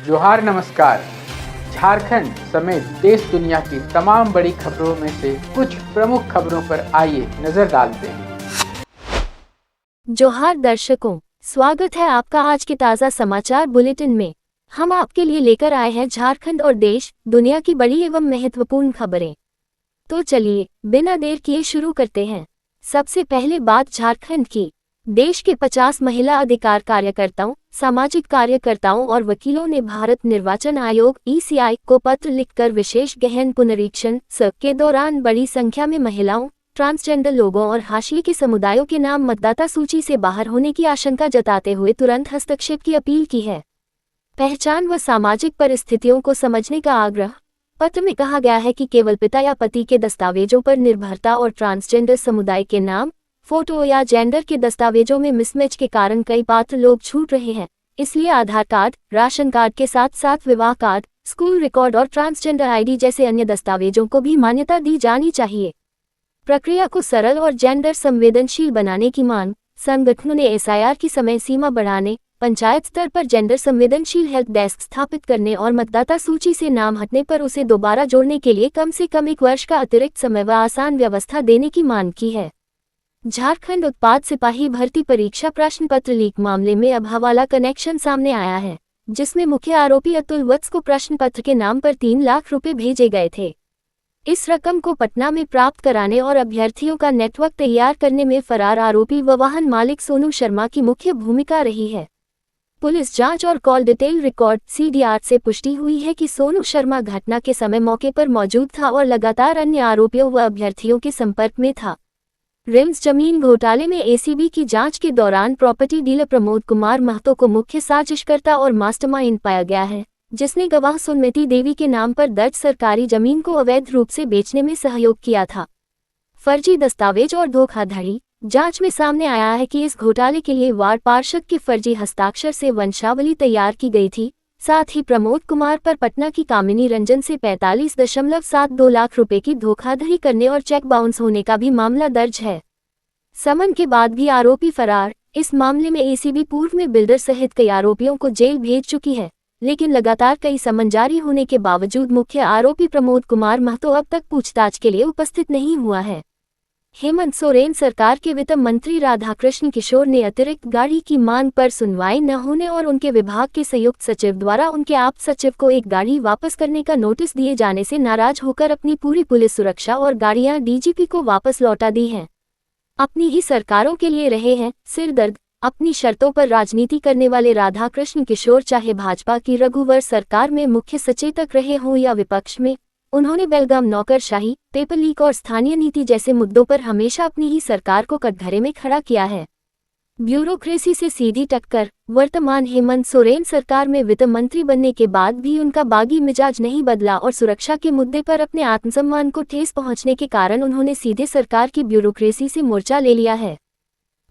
जोहार नमस्कार। झारखंड समेत देश दुनिया की तमाम बड़ी खबरों में से कुछ प्रमुख खबरों पर आइए नजर डालते हैं। जोहार दर्शकों, स्वागत है आपका आज के ताज़ा समाचार बुलेटिन में। हम आपके लिए लेकर आए हैं झारखंड और देश दुनिया की बड़ी एवं महत्वपूर्ण खबरें। तो चलिए बिना देर किए शुरू करते हैं। सबसे पहले बात झारखंड की। देश के 50 महिला अधिकार कार्यकर्ताओं, सामाजिक कार्यकर्ताओं और वकीलों ने भारत निर्वाचन आयोग (ECI) को पत्र लिखकर विशेष गहन पुनरीक्षण के दौरान बड़ी संख्या में महिलाओं, ट्रांसजेंडर लोगों और हाशिए के समुदायों के नाम मतदाता सूची से बाहर होने की आशंका जताते हुए तुरंत हस्तक्षेप की अपील की है। पहचान व सामाजिक परिस्थितियों को समझने का आग्रह। पत्र में कहा गया है कि केवल पिता या पति के दस्तावेजों पर निर्भरता और ट्रांसजेंडर समुदाय के नाम, फोटो या जेंडर के दस्तावेजों में मिसमैच के कारण कई पात्र लोग छूट रहे हैं। इसलिए आधार कार्ड, राशन कार्ड के साथ साथ विवाह कार्ड, स्कूल रिकॉर्ड और ट्रांसजेंडर आईडी जैसे अन्य दस्तावेजों को भी मान्यता दी जानी चाहिए। प्रक्रिया को सरल और जेंडर संवेदनशील बनाने की मांग। संगठनों ने SIR की समय सीमा बढ़ाने, पंचायत स्तर पर जेंडर संवेदनशील हेल्प डेस्क स्थापित करने और मतदाता सूची से नाम हटने पर उसे दोबारा जोड़ने के लिए कम से कम 1 वर्ष का अतिरिक्त समय व आसान व्यवस्था देने की मांग की है। झारखंड उत्पाद सिपाही भर्ती परीक्षा प्रश्न पत्र लीक मामले में अब हवाला कनेक्शन सामने आया है, जिसमें मुख्य आरोपी अतुल वत्स को प्रश्न पत्र के नाम पर 3 लाख रुपए भेजे गए थे। इस रकम को पटना में प्राप्त कराने और अभ्यर्थियों का नेटवर्क तैयार करने में फरार आरोपी व वाहन मालिक सोनू शर्मा की मुख्य भूमिका रही है। पुलिस जांच और कॉल डिटेल रिकॉर्ड (CDR) से पुष्टि हुई है कि सोनू शर्मा घटना के समय मौके पर मौजूद था और लगातार अन्य आरोपियों व अभ्यर्थियों के संपर्क में था। रिम्स जमीन घोटाले में ACB की जांच के दौरान प्रॉपर्टी डीलर प्रमोद कुमार महतो को मुख्य साजिशकर्ता और मास्टरमाइंड पाया गया है, जिसने गवाह सुनमति देवी के नाम पर दर्ज सरकारी जमीन को अवैध रूप से बेचने में सहयोग किया था। फर्जी दस्तावेज और धोखाधड़ी। जांच में सामने आया है कि इस घोटाले के लिए वार्ड पार्षद के फर्जी हस्ताक्षर से वंशावली तैयार की गई थी। साथ ही प्रमोद कुमार पर पटना की कामिनी रंजन से 45.72 लाख रुपए की धोखाधड़ी करने और चेक बाउंस होने का भी मामला दर्ज है। समन के बाद भी आरोपी फरार। इस मामले में ACB पूर्व में बिल्डर सहित कई आरोपियों को जेल भेज चुकी है, लेकिन लगातार कई समन जारी होने के बावजूद मुख्य आरोपी प्रमोद कुमार महतो अब तक पूछताछ के लिए उपस्थित नहीं हुआ है। हेमंत सोरेन सरकार के वित्त मंत्री राधाकृष्ण किशोर ने अतिरिक्त गाड़ी की मांग पर सुनवाई न होने और उनके विभाग के संयुक्त सचिव द्वारा उनके आप सचिव को एक गाड़ी वापस करने का नोटिस दिए जाने से नाराज होकर अपनी पूरी पुलिस सुरक्षा और गाड़ियां DGP को वापस लौटा दी हैं। अपनी ही सरकारों के लिए रहे हैं सिरदर्द। अपनी शर्तों पर राजनीति करने वाले राधाकृष्ण किशोर चाहे भाजपा की रघुवर सरकार में मुख्य सचेतक रहे हों या विपक्ष में, उन्होंने बेलगाम नौकरशाही, पेपर लीक और स्थानीय नीति जैसे मुद्दों पर हमेशा अपनी ही सरकार को कटघरे में खड़ा किया है। ब्यूरोक्रेसी से सीधी टक्कर। वर्तमान हेमंत सोरेन सरकार में वित्त मंत्री बनने के बाद भी उनका बागी मिजाज नहीं बदला और सुरक्षा के मुद्दे पर अपने आत्मसम्मान को ठेस पहुंचने के कारण उन्होंने सीधे सरकार की ब्यूरोक्रेसी से मोर्चा ले लिया है।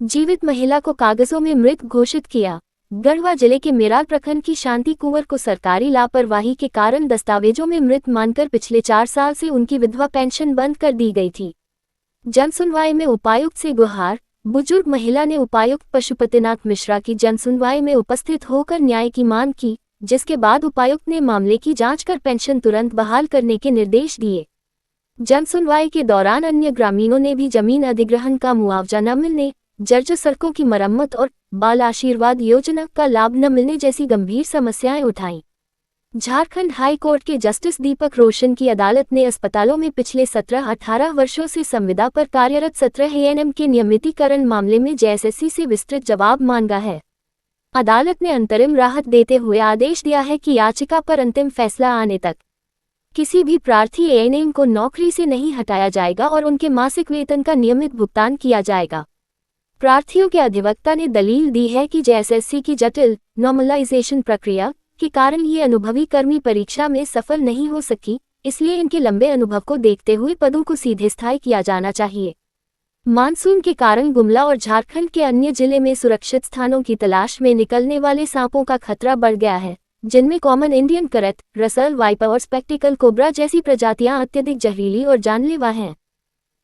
जीवित महिला को कागजों में मृत घोषित किया। गढ़वा जिले के मेराल प्रखंड की शांति कुंवर को सरकारी लापरवाही के कारण दस्तावेजों में मृत मानकर पिछले 4 साल से उनकी विधवा पेंशन बंद कर दी गई थी। जनसुनवाई में उपायुक्त से गुहार। बुजुर्ग महिला ने उपायुक्त पशुपतिनाथ मिश्रा की जनसुनवाई में उपस्थित होकर न्याय की मांग की, जिसके बाद उपायुक्त ने मामले की जांच कर पेंशन तुरंत बहाल करने के निर्देश दिए। जनसुनवाई के दौरान अन्य ग्रामीणों ने भी जमीन अधिग्रहण का मुआवजा न मिलने, जर्जर सड़कों की मरम्मत और बाल आशीर्वाद योजना का लाभ न मिलने जैसी गंभीर समस्याएं उठाईं। झारखंड हाई कोर्ट के जस्टिस दीपक रोशन की अदालत ने अस्पतालों में पिछले 17-18 वर्षों से संविदा पर कार्यरत 17 ANM के नियमितीकरण मामले में JSSC से विस्तृत जवाब मांगा है। अदालत ने अंतरिम राहत देते हुए आदेश दिया है कि याचिका पर अंतिम फैसला आने तक किसी भी प्रार्थी ANM को नौकरी से नहीं हटाया जाएगा और उनके मासिक वेतन का नियमित भुगतान किया जाएगा। प्रार्थियों के अधिवक्ता ने दलील दी है कि JSSC की जटिल नॉर्मलाइजेशन प्रक्रिया के कारण ये अनुभवी कर्मी परीक्षा में सफल नहीं हो सकी, इसलिए इनके लंबे अनुभव को देखते हुए पदों को सीधे स्थायी किया जाना चाहिए। मानसून के कारण गुमला और झारखंड के अन्य जिले में सुरक्षित स्थानों की तलाश में निकलने वाले सांपों का खतरा बढ़ गया है, जिनमें कॉमन इंडियन करत, रसल वाइपर और स्पेक्टिकल कोबरा जैसी प्रजातियां अत्यधिक जहरीली और जानलेवा हैं।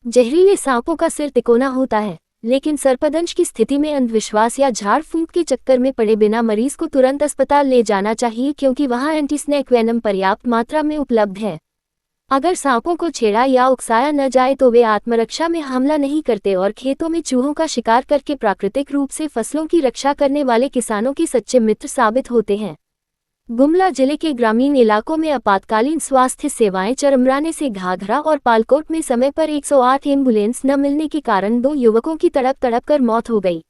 जहरीले सांपों का सिर तिकोना होता है, लेकिन सर्पदंश की स्थिति में अंधविश्वास या झाड़ फूंक के चक्कर में पड़े बिना मरीज को तुरंत अस्पताल ले जाना चाहिए, क्योंकि वहां एंटीस्नेक वेनम पर्याप्त मात्रा में उपलब्ध है। अगर सांपों को छेड़ा या उकसाया न जाए तो वे आत्मरक्षा में हमला नहीं करते और खेतों में चूहों का शिकार करके प्राकृतिक रूप से फसलों की रक्षा करने वाले किसानों के सच्चे मित्र साबित होते हैं। गुमला जिले के ग्रामीण इलाकों में आपातकालीन स्वास्थ्य सेवाएं चरमराने से घाघरा और पालकोट में समय पर 108 एम्बुलेंस न मिलने के कारण 2 युवकों की तड़प कर मौत हो गई।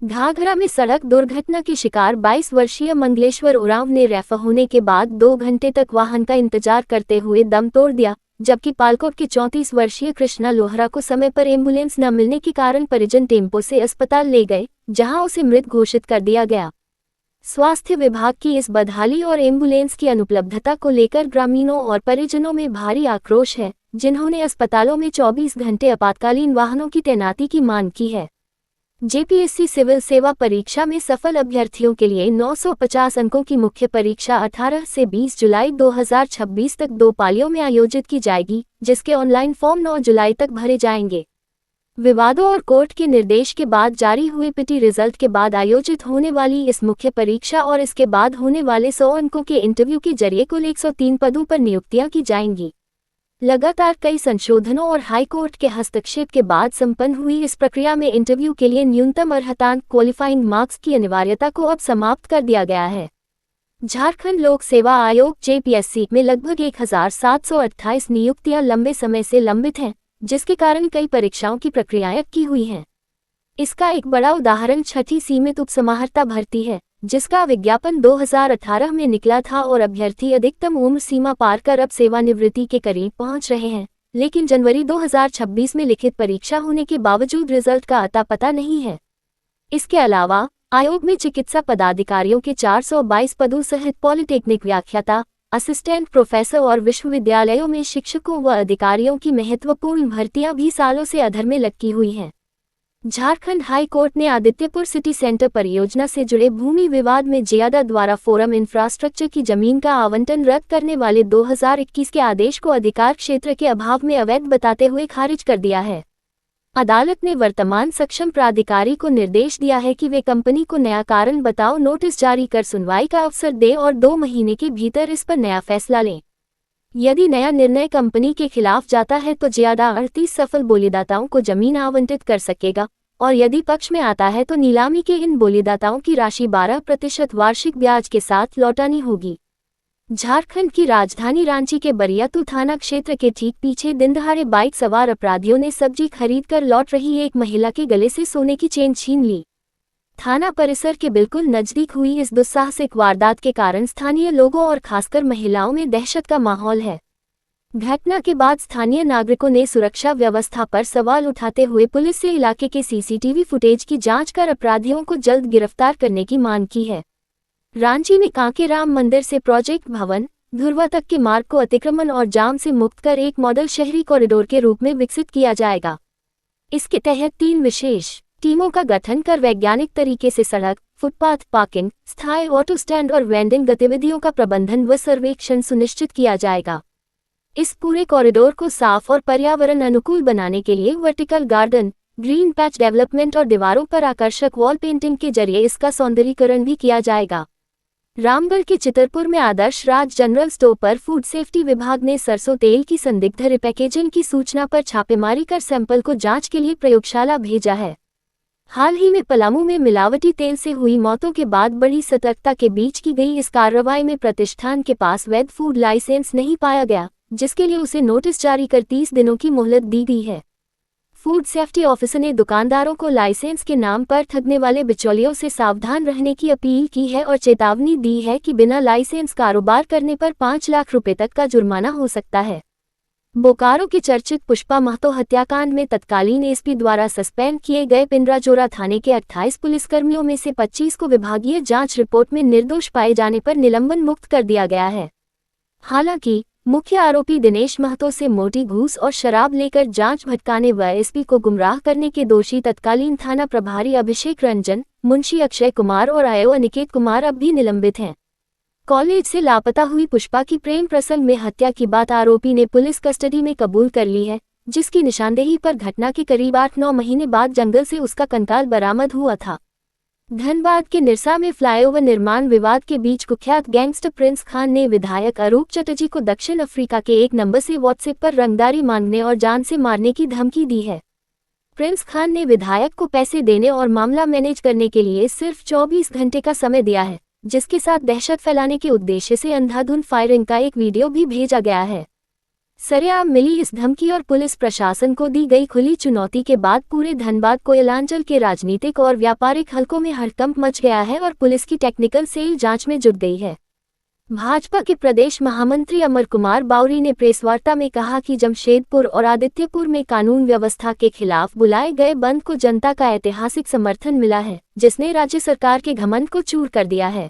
घाघरा में सड़क दुर्घटना के शिकार 22 वर्षीय मंगलेश्वर उरांव ने रेफर होने के बाद 2 घंटे तक वाहन का इंतजार करते हुए दम तोड़ दिया, जबकि पालकोट के 34 वर्षीय कृष्णा लोहरा को समय पर एम्बुलेंस न मिलने के कारण परिजन टेम्पो से अस्पताल ले गए, जहां उसे मृत घोषित कर दिया गया। स्वास्थ्य विभाग की इस बदहाली और एम्बुलेंस की अनुपलब्धता को लेकर ग्रामीणों और परिजनों में भारी आक्रोश है, जिन्होंने अस्पतालों में 24 घंटे आपातकालीन वाहनों की तैनाती की मांग की है। जेपीएससी सिविल सेवा परीक्षा में सफल अभ्यर्थियों के लिए 950 अंकों की मुख्य परीक्षा 18 से 20 जुलाई 2026 तक 2 पालियों में आयोजित की जाएगी, जिसके ऑनलाइन फॉर्म 9 जुलाई तक भरे जाएंगे। विवादों और कोर्ट के निर्देश के बाद जारी हुए पीटी रिजल्ट के बाद आयोजित होने वाली इस मुख्य परीक्षा और इसके बाद होने वाले 100 अंकों के इंटरव्यू के जरिए कुल 103 पदों पर नियुक्तियां की जाएंगी। लगातार कई संशोधनों और हाई कोर्ट के हस्तक्षेप के बाद संपन्न हुई इस प्रक्रिया में इंटरव्यू के लिए न्यूनतम अर्हतांक क्वालिफाइंग मार्क्स की अनिवार्यता को अब समाप्त कर दिया गया है। झारखंड लोक सेवा आयोग जेपीएससी में लगभग 1728 नियुक्तियां लंबे समय से लंबित हैं, जिसके कारण कई परीक्षाओं की प्रक्रियाएं की हुई हैं। इसका एक बड़ा उदाहरण छठी सीमित उपसमाहर्ता भर्ती है, जिसका विज्ञापन 2018 में निकला था और अभ्यर्थी अधिकतम उम्र सीमा पार कर अब सेवानिवृत्ति के करीब पहुंच रहे हैं, लेकिन जनवरी 2026 में लिखित परीक्षा होने के बावजूद रिजल्ट का अता पता नहीं है। इसके अलावा आयोग में चिकित्सा पदाधिकारियों के 422 पदों सहित पॉलिटेक्निक व्याख्याता, असिस्टेंट प्रोफेसर और विश्वविद्यालयों में शिक्षकों व अधिकारियों की महत्वपूर्ण भर्तियां भी सालों से अधर में लटकी हुई हैं। झारखंड हाई कोर्ट ने आदित्यपुर सिटी सेंटर परियोजना से जुड़े भूमि विवाद में जियादा द्वारा फोरम इंफ्रास्ट्रक्चर की जमीन का आवंटन रद्द करने वाले 2021 के आदेश को अधिकार क्षेत्र के अभाव में अवैध बताते हुए खारिज कर दिया है। अदालत ने वर्तमान सक्षम प्राधिकारी को निर्देश दिया है कि वे कंपनी को नया कारण बताओ नोटिस जारी कर सुनवाई का अवसर दे और 2 महीने के भीतर इस पर नया फैसला लें। यदि नया निर्णय कंपनी के खिलाफ जाता है तो जियादा 38 सफल बोलीदाताओं को जमीन आवंटित कर सकेगा और यदि पक्ष में आता है तो नीलामी के इन बोलीदाताओं की राशि 12% वार्षिक ब्याज के साथ लौटानी होगी। झारखंड की राजधानी रांची के बरियातू थाना क्षेत्र के ठीक पीछे दिनदहाड़े बाइक सवार अपराधियों ने सब्जी खरीदकर लौट रही एक महिला के गले से सोने की चेन छीन ली। थाना परिसर के बिल्कुल नजदीक हुई इस दुस्साहसिक वारदात के कारण स्थानीय लोगों और खासकर महिलाओं में दहशत का माहौल है। घटना के बाद स्थानीय नागरिकों ने सुरक्षा व्यवस्था पर सवाल उठाते हुए पुलिस से इलाके के सीसीटीवी फुटेज की जांच कर अपराधियों को जल्द गिरफ्तार करने की मांग की है। रांची में कांकेराम मंदिर से प्रोजेक्ट भवन धुर्वा तक के मार्ग को अतिक्रमण और जाम से मुक्त कर एक मॉडल शहरी कॉरिडोर के रूप में विकसित किया जाएगा। इसके तहत 3 विशेष टीमों का गठन कर वैज्ञानिक तरीके से सड़क, फुटपाथ, पार्किंग, स्थायी ऑटो स्टैंड और वेंडिंग गतिविधियों का प्रबंधन व सर्वेक्षण सुनिश्चित किया जाएगा। इस पूरे कॉरिडोर को साफ और पर्यावरण अनुकूल बनाने के लिए vertical garden, green patch development और दीवारों पर आकर्षक वॉल पेंटिंग के जरिए इसका सौंदर्यीकरण भी किया जाएगा। रामगढ़ के चितरपुर में आदर्श राज जनरल स्टोर पर फूड सेफ्टी विभाग ने सरसों तेल की संदिग्ध रिपैकेजिंग की सूचना पर छापेमारी कर सैंपल को जांच के लिए प्रयोगशाला भेजा है। हाल ही में पलामू में मिलावटी तेल से हुई मौतों के बाद बड़ी सतर्कता के बीच की गई इस कार्रवाई में प्रतिष्ठान के पास वैध फूड लाइसेंस नहीं पाया गया, जिसके लिए उसे नोटिस जारी कर 30 दिनों की मोहलत दी गई है। फूड सेफ्टी ऑफिसर ने दुकानदारों को लाइसेंस के नाम पर ठगने वाले बिचौलियों से सावधान रहने की अपील की है और चेतावनी दी है कि बिना लाइसेंस कारोबार करने पर 5 लाख रुपए तक का जुर्माना हो सकता है। बोकारो के चर्चित पुष्पा महतो हत्याकांड में तत्कालीन एसपी द्वारा सस्पेंड किए गए पिंडराजोरा थाने के 28 पुलिसकर्मियों में से 25 को विभागीय जांच रिपोर्ट में निर्दोष पाए जाने पर निलंबन मुक्त कर दिया गया है। हालांकि मुख्य आरोपी दिनेश महतो से मोटी घूस और शराब लेकर जांच भटकाने व एसपी को गुमराह करने के दोषी तत्कालीन थाना प्रभारी अभिषेक रंजन, मुंशी अक्षय कुमार और आयो अनिकेत कुमार अब भी निलंबित हैं। कॉलेज से लापता हुई पुष्पा की प्रेम प्रसंग में हत्या की बात आरोपी ने पुलिस कस्टडी में कबूल कर ली है, जिसकी निशानदेही पर घटना के करीब 8-9 महीने बाद जंगल से उसका कंकाल बरामद हुआ था। धनबाद के निरसा में फ्लाईओवर निर्माण विवाद के बीच कुख्यात गैंगस्टर प्रिंस खान ने विधायक अरूप चटर्जी को दक्षिण अफ्रीका के एक नंबर से व्हाट्सएप पर रंगदारी मांगने और जान से मारने की धमकी दी है। प्रिंस खान ने विधायक को पैसे देने और मामला मैनेज करने के लिए सिर्फ 24 घंटे का समय दिया है, जिसके साथ दहशत फैलाने के उद्देश्य से अंधाधुंध फायरिंग का एक वीडियो भी भेजा गया है। सरेआम मिली इस धमकी और पुलिस प्रशासन को दी गई खुली चुनौती के बाद पूरे धनबाद कोयलांचल के राजनीतिक और व्यापारिक हलकों में हड़कंप मच गया है और पुलिस की टेक्निकल सेल जांच में जुट गई है। भाजपा के प्रदेश महामंत्री अमर कुमार बावरी ने प्रेसवार्ता में कहा कि जमशेदपुर और आदित्यपुर में कानून व्यवस्था के खिलाफ बुलाए गए बंद को जनता का ऐतिहासिक समर्थन मिला है, जिसने राज्य सरकार के घमंड को चूर कर दिया है।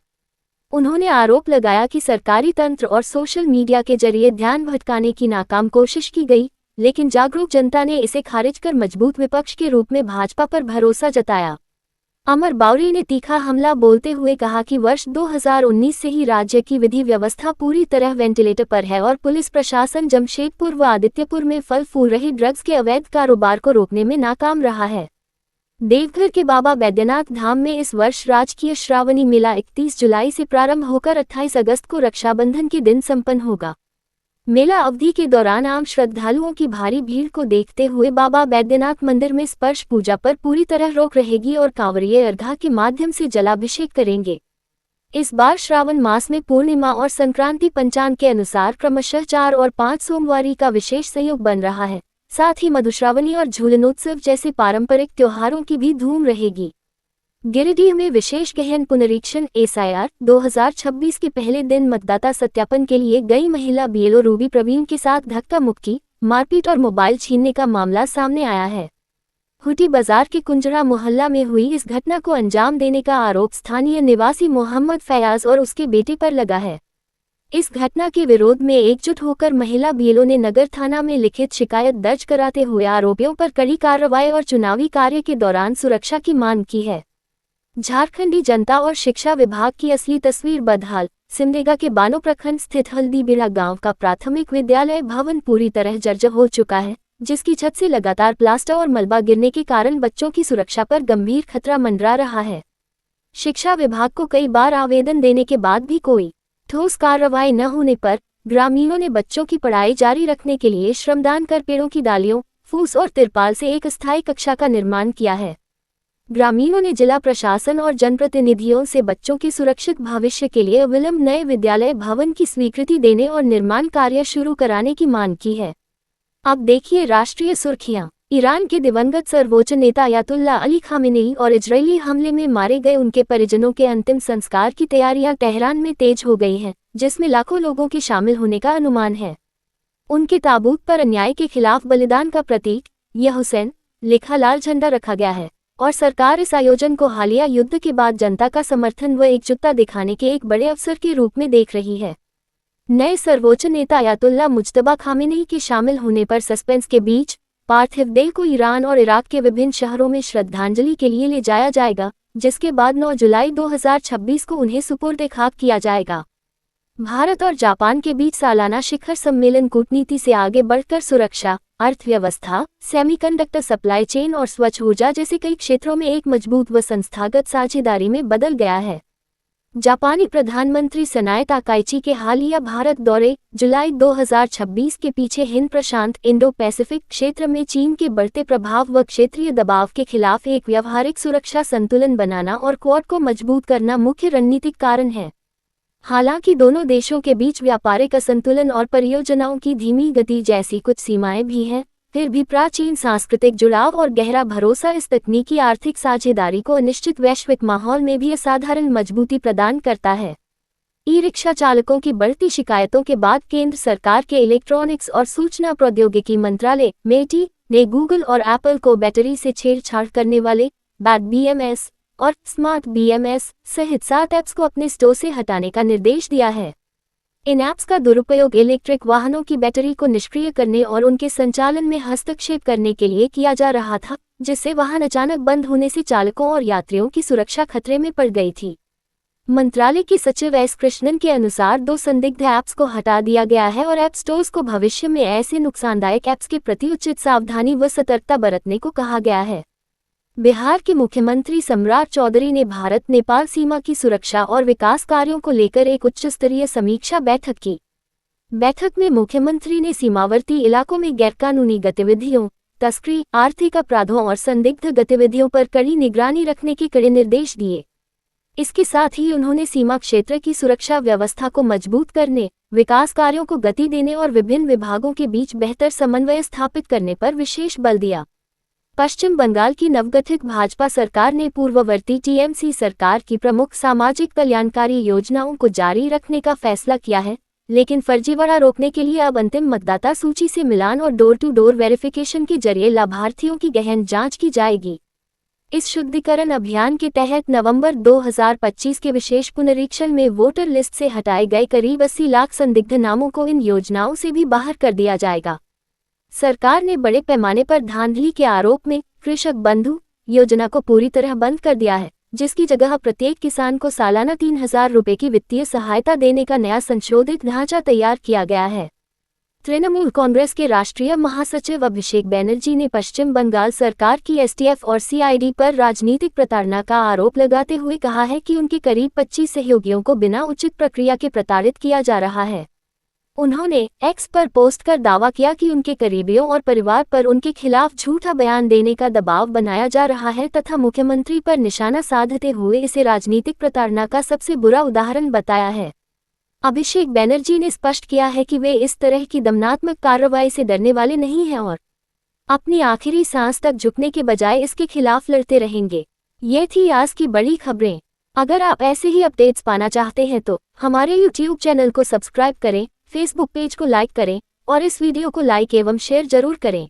उन्होंने आरोप लगाया कि सरकारी तंत्र और सोशल मीडिया के जरिए ध्यान भटकाने की नाकाम कोशिश की गई, लेकिन जागरूक जनता ने इसे खारिज कर मजबूत विपक्ष के रूप में भाजपा पर भरोसा जताया। अमर बावरी ने तीखा हमला बोलते हुए कहा कि वर्ष 2019 से ही राज्य की विधि व्यवस्था पूरी तरह वेंटिलेटर पर है और पुलिस प्रशासन जमशेदपुर व आदित्यपुर में फल फूल रहे ड्रग्स के अवैध कारोबार को रोकने में नाकाम रहा है। देवघर के बाबा बैद्यनाथ धाम में इस वर्ष राजकीय श्रावणी मेला 31 जुलाई से प्रारंभ होकर 28 अगस्त को रक्षाबंधन के दिन संपन्न होगा। मेला अवधि के दौरान आम श्रद्धालुओं की भारी भीड़ को देखते हुए बाबा बैद्यनाथ मंदिर में स्पर्श पूजा पर पूरी तरह रोक रहेगी और कांवरिये अर्घा के माध्यम से जलाभिषेक करेंगे। इस बार श्रावण मास में पूर्णिमा और संक्रांति पंचांग के अनुसार क्रमशः 4 और 5 सोमवारी का विशेष संयोग बन रहा है। साथ ही मधुश्रावणी और झूलनोत्सव जैसे पारंपरिक त्योहारों की भी धूम रहेगी। गिरिडीह में विशेष गहन पुनरीक्षण SIR 2026 के पहले दिन मतदाता सत्यापन के लिए गई महिला BLO रूबी प्रवीण के साथ धक्का मुक्की, मारपीट और मोबाइल छीनने का मामला सामने आया है। हुटी बाजार के कुंजरा मोहल्ला में हुई इस घटना को अंजाम देने का आरोप स्थानीय निवासी मोहम्मद फयाज और उसके बेटे पर लगा है। इस घटना के विरोध में एकजुट होकर महिला BLO ने नगर थाना में लिखित शिकायत दर्ज कराते हुए आरोपियों पर कड़ी कार्रवाई और चुनावी कार्य के दौरान सुरक्षा की मांग की है। झारखंडी जनता और शिक्षा विभाग की असली तस्वीर बदहाल। सिमडेगा के बानो प्रखंड स्थित हल्दीबिड़ा गांव का प्राथमिक विद्यालय भवन पूरी तरह जर्जर हो चुका है, जिसकी छत से लगातार प्लास्टर और मलबा गिरने के कारण बच्चों की सुरक्षा पर गंभीर खतरा मंडरा रहा है। शिक्षा विभाग को कई बार आवेदन देने के बाद भी कोई ठोस कार्रवाई न होने पर ग्रामीणों ने बच्चों की पढ़ाई जारी रखने के लिए श्रमदान कर पेड़ों की डालियों, फूस और तिरपाल से एक अस्थायी कक्षा का निर्माण किया है। ग्रामीणों ने जिला प्रशासन और जनप्रतिनिधियों से बच्चों के सुरक्षित भविष्य के लिए अविलंब नए विद्यालय भवन की स्वीकृति देने और निर्माण कार्य शुरू कराने की मांग की है। अब देखिए राष्ट्रीय सुर्खियां। ईरान के दिवंगत सर्वोच्च नेता अयातुल्ला अली खामेनेई और इजरायली हमले में मारे गए उनके परिजनों के अंतिम संस्कार की तैयारियां तेहरान में तेज हो गई हैं, जिसमें लाखों लोगों के शामिल होने का अनुमान है। उनके ताबूत पर अन्याय के खिलाफ बलिदान का प्रतीक या हुसैन लिखा लाल झंडा रखा गया है और सरकार इस आयोजन को हालिया युद्ध के बाद जनता का समर्थन व एकजुटता दिखाने के एक बड़े अवसर के रूप में देख रही है। नए सर्वोच्च नेता अयातुल्ला मुज्तबा खामेनेई के शामिल होने पर सस्पेंस के बीच पार्थिव देह को ईरान और इराक के विभिन्न शहरों में श्रद्धांजलि के लिए ले जाया जाएगा, जिसके बाद 9 जुलाई 2026 को उन्हें सुपुर्द खाक किया जाएगा। भारत और जापान के बीच सालाना शिखर सम्मेलन कूटनीति से आगे बढ़कर सुरक्षा, अर्थव्यवस्था, सेमीकंडक्टर सप्लाई चेन और स्वच्छ ऊर्जा जैसे कई क्षेत्रों में एक मजबूत व संस्थागत साझेदारी में बदल गया है। जापानी प्रधानमंत्री सनाए ताकाइची के हालिया भारत दौरे जुलाई 2026 के पीछे हिंद प्रशांत इंडो पैसिफिक क्षेत्र में चीन के बढ़ते प्रभाव व क्षेत्रीय दबाव के खिलाफ एक व्यावहारिक सुरक्षा संतुलन बनाना और क्वाड को मजबूत करना मुख्य रणनीतिक कारण है। हालांकि दोनों देशों के बीच व्यापारिक असंतुलन और परियोजनाओं की धीमी गति जैसी कुछ सीमाएं भी हैं, फिर भी प्राचीन सांस्कृतिक जुड़ाव और गहरा भरोसा इस तकनीकी आर्थिक साझेदारी को अनिश्चित वैश्विक माहौल में भी असाधारण मजबूती प्रदान करता है। ई-रिक्शा चालकों की बढ़ती शिकायतों के बाद केंद्र सरकार के इलेक्ट्रॉनिक्स और सूचना प्रौद्योगिकी मंत्रालय मेटी ने गूगल और एप्पल को बैटरी से छेड़छाड़ करने वाले बैड BMS और स्मार्ट BMS सहित 7 ऐप्स को अपने स्टोर से हटाने का निर्देश दिया है। इन ऐप्स का दुरुपयोग इलेक्ट्रिक वाहनों की बैटरी को निष्क्रिय करने और उनके संचालन में हस्तक्षेप करने के लिए किया जा रहा था, जिससे वाहन अचानक बंद होने से चालकों और यात्रियों की सुरक्षा खतरे में पड़ गई थी। मंत्रालय की सचिव एस कृष्णन के अनुसार 2 संदिग्ध ऐप्स को हटा दिया गया है और ऐप स्टोर्स को भविष्य में ऐसे नुकसानदायक ऐप्स के प्रति उचित सावधानी व सतर्कता बरतने को कहा गया है। बिहार के मुख्यमंत्री सम्राट चौधरी ने भारत नेपाल सीमा की सुरक्षा और विकास कार्यों को लेकर एक उच्च स्तरीय समीक्षा बैठक की। बैठक में मुख्यमंत्री ने सीमावर्ती इलाकों में गैरकानूनी गतिविधियों, तस्करी, आर्थिक अपराधों और संदिग्ध गतिविधियों पर कड़ी निगरानी रखने के कड़े निर्देश दिए। इसके साथ ही उन्होंने सीमा क्षेत्र की सुरक्षा व्यवस्था को मजबूत करने, विकास कार्यों को गति देने और विभिन्न विभागों के बीच बेहतर समन्वय स्थापित करने पर विशेष बल दिया। पश्चिम बंगाल की नवगठित भाजपा सरकार ने पूर्ववर्ती टीएमसी सरकार की प्रमुख सामाजिक कल्याणकारी योजनाओं को जारी रखने का फैसला किया है, लेकिन फर्जीवाड़ा रोकने के लिए अब अंतिम मतदाता सूची से मिलान और डोर टू डोर वेरिफिकेशन के जरिए लाभार्थियों की गहन जांच की जाएगी। इस शुद्धिकरण अभियान के तहत नवंबर 2025 के विशेष पुनरीक्षण में वोटर लिस्ट से हटाए गए करीब 80 लाख संदिग्ध नामों को इन योजनाओं से भी बाहर कर दिया जाएगा। सरकार ने बड़े पैमाने पर धांधली के आरोप में कृषक बंधु योजना को पूरी तरह बंद कर दिया है, जिसकी जगह प्रत्येक किसान को सालाना 3,000 रुपये की वित्तीय सहायता देने का नया संशोधित ढांचा तैयार किया गया है। तृणमूल कांग्रेस के राष्ट्रीय महासचिव अभिषेक बैनर्जी ने पश्चिम बंगाल सरकार की एसटीएफ और सीआईडी पर राजनीतिक प्रताड़ना का आरोप लगाते हुए कहा है कि उनके करीब 25 सहयोगियों को बिना उचित प्रक्रिया के प्रताड़ित किया जा रहा है। उन्होंने एक्स पर पोस्ट कर दावा किया कि उनके करीबियों और परिवार पर उनके खिलाफ झूठा बयान देने का दबाव बनाया जा रहा है तथा मुख्यमंत्री पर निशाना साधते हुए इसे राजनीतिक प्रताड़ना का सबसे बुरा उदाहरण बताया है। अभिषेक बैनर्जी ने स्पष्ट किया है कि वे इस तरह की दमनात्मक कार्रवाई से डरने वाले नहीं हैं और अपनी आखिरी सांस तक झुकने के बजाय इसके खिलाफ लड़ते रहेंगे। ये थी आज की बड़ी खबरें। अगर आप ऐसे ही अपडेट्स पाना चाहते हैं तो हमारे YouTube चैनल को सब्सक्राइब करें, फेसबुक पेज को लाइक करें और इस वीडियो को लाइक एवं शेयर जरूर करें।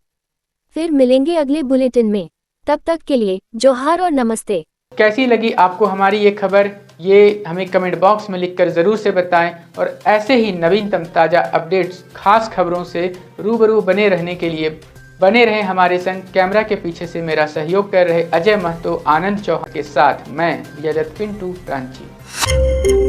फिर मिलेंगे अगले बुलेटिन में। तब तक के लिए जोहार और नमस्ते। कैसी लगी आपको हमारी ये खबर, ये हमें कमेंट बॉक्स में लिखकर ज़रूर से बताएं और ऐसे ही नवीनतम ताज़ा अपडेट्स, खास खबरों से रूबरू बने रहने के लिए बने रहें हमारे संग। कैमरा के पीछे से मेरा सहयोग कर रहे अजय महतो, आनंद चौहान के साथ मैं यजत पिंटू रांची।